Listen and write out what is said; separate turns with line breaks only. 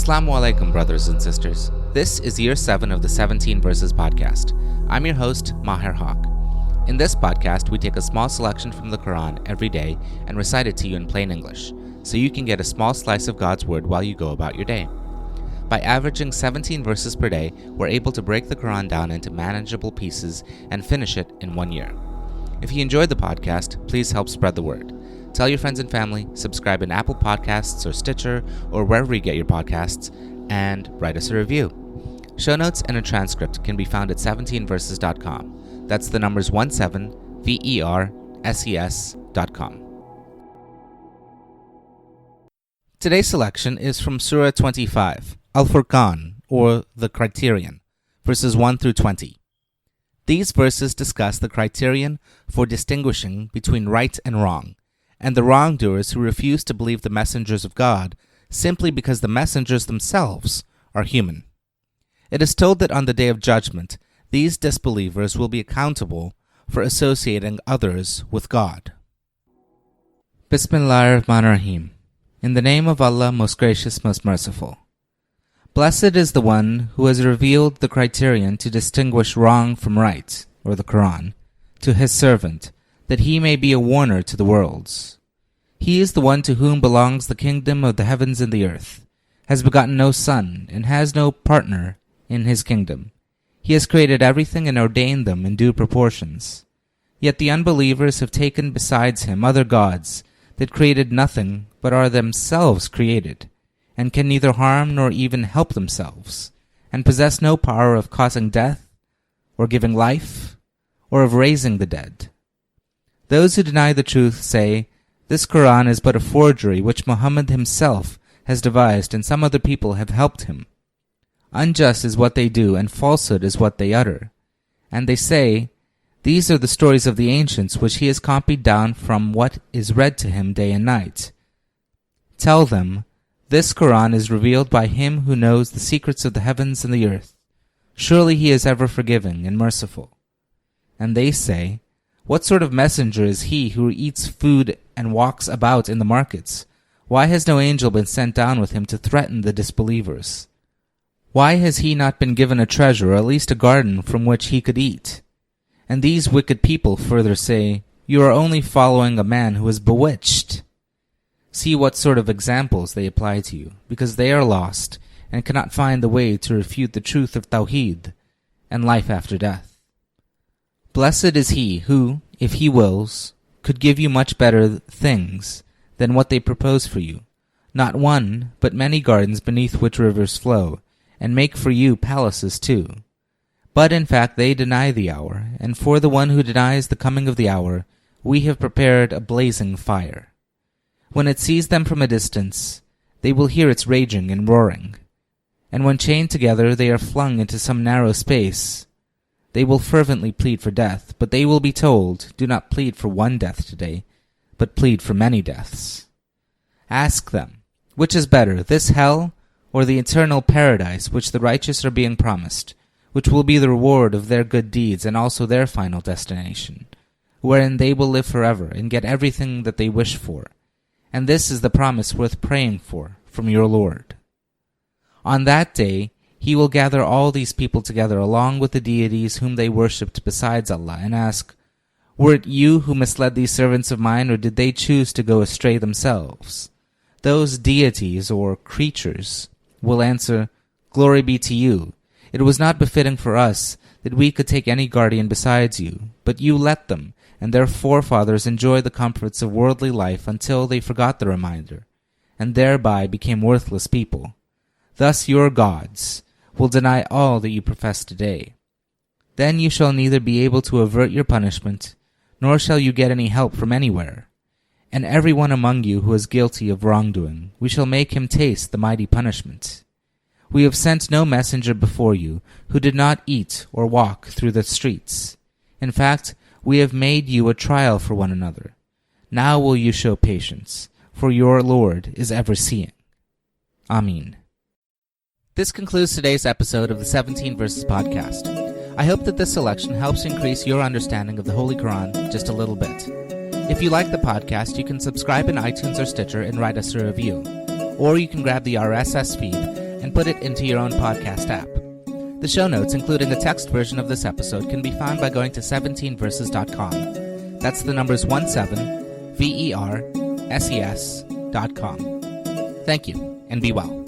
As-salaam wa-alaikum, brothers and sisters. This is year 7 of the 17 Verses podcast. I'm your host, Maher Haq. In this podcast, we take a small selection from the Quran every day and recite it to you in plain English, so you can get a small slice of God's word while you go about your day. By averaging 17 verses per day, we're able to break the Quran down into manageable pieces and finish it in 1 year. If you enjoyed the podcast, please help spread the word. Tell your friends and family, subscribe in Apple Podcasts or Stitcher or wherever you get your podcasts, and write us a review. Show notes and a transcript can be found at 17verses.com. That's the numbers 17verses.com. Today's selection is from Surah 25, Al-Furqân, or the Criterion, verses 1 through 20. These verses discuss the criterion for distinguishing between right and wrong, and the wrongdoers who refuse to believe the messengers of God simply because the messengers themselves are human. It is told that on the Day of Judgment, these disbelievers will be accountable for associating others with God. Bismillahirrahmanirrahim. In the name of Allah, most gracious, most merciful. Blessed is the one who has revealed the criterion to distinguish wrong from right, or the Quran, to his servant, that he may be a warner to the worlds. He is the one to whom belongs the kingdom of the heavens and the earth, has begotten no son, and has no partner in his kingdom. He has created everything and ordained them in due proportions. Yet the unbelievers have taken besides him other gods that created nothing but are themselves created, and can neither harm nor even help themselves, and possess no power of causing death, or giving life, or of raising the dead. Those who deny the truth say, "This Quran is but a forgery which Muhammad himself has devised and some other people have helped him." Unjust is what they do and falsehood is what they utter. And they say, "These are the stories of the ancients which he has copied down from what is read to him day and night." Tell them, "This Quran is revealed by him who knows the secrets of the heavens and the earth. Surely he is ever forgiving and merciful." And they say, "What sort of messenger is he who eats food and walks about in the markets? Why has no angel been sent down with him to threaten the disbelievers? Why has he not been given a treasure, or at least a garden from which he could eat?" And these wicked people further say, "You are only following a man who is bewitched." See what sort of examples they apply to you, because they are lost and cannot find the way to refute the truth of Tawheed and life after death. Blessed is he who, if he wills, could give you much better things than what they propose for you, not one, but many gardens beneath which rivers flow, and make for you palaces too. But in fact they deny the hour, and for the one who denies the coming of the hour, we have prepared a blazing fire. When it sees them from a distance, they will hear its raging and roaring. And when chained together they are flung into some narrow space. They will fervently plead for death, but they will be told, "Do not plead for one death today, but plead for many deaths." Ask them, which is better, this hell or the eternal paradise which the righteous are being promised, which will be the reward of their good deeds and also their final destination, wherein they will live forever and get everything that they wish for. And this is the promise worth praying for from your Lord. On that day, he will gather all these people together along with the deities whom they worshipped besides Allah and ask, "Were it you who misled these servants of mine, or did they choose to go astray themselves?" Those deities or creatures will answer, "Glory be to you. It was not befitting for us that we could take any guardian besides you, but you let them and their forefathers enjoy the comforts of worldly life until they forgot the reminder, and thereby became worthless people. Thus your gods will deny all that you profess today. Then you shall neither be able to avert your punishment, nor shall you get any help from anywhere. And everyone among you who is guilty of wrongdoing, we shall make him taste the mighty punishment. We have sent no messenger before you who did not eat or walk through the streets. In fact, we have made you a trial for one another. Now will you show patience, for your Lord is ever seeing. Ameen. This concludes today's episode of the 17 Verses podcast. I hope that this selection helps increase your understanding of the Holy Quran just a little bit. If you like the podcast, you can subscribe in iTunes or Stitcher and write us a review. Or you can grab the RSS feed and put it into your own podcast app. The show notes, including a text version of this episode, can be found by going to 17verses.com. That's the numbers 17, VERSES.com. Thank you, and be well.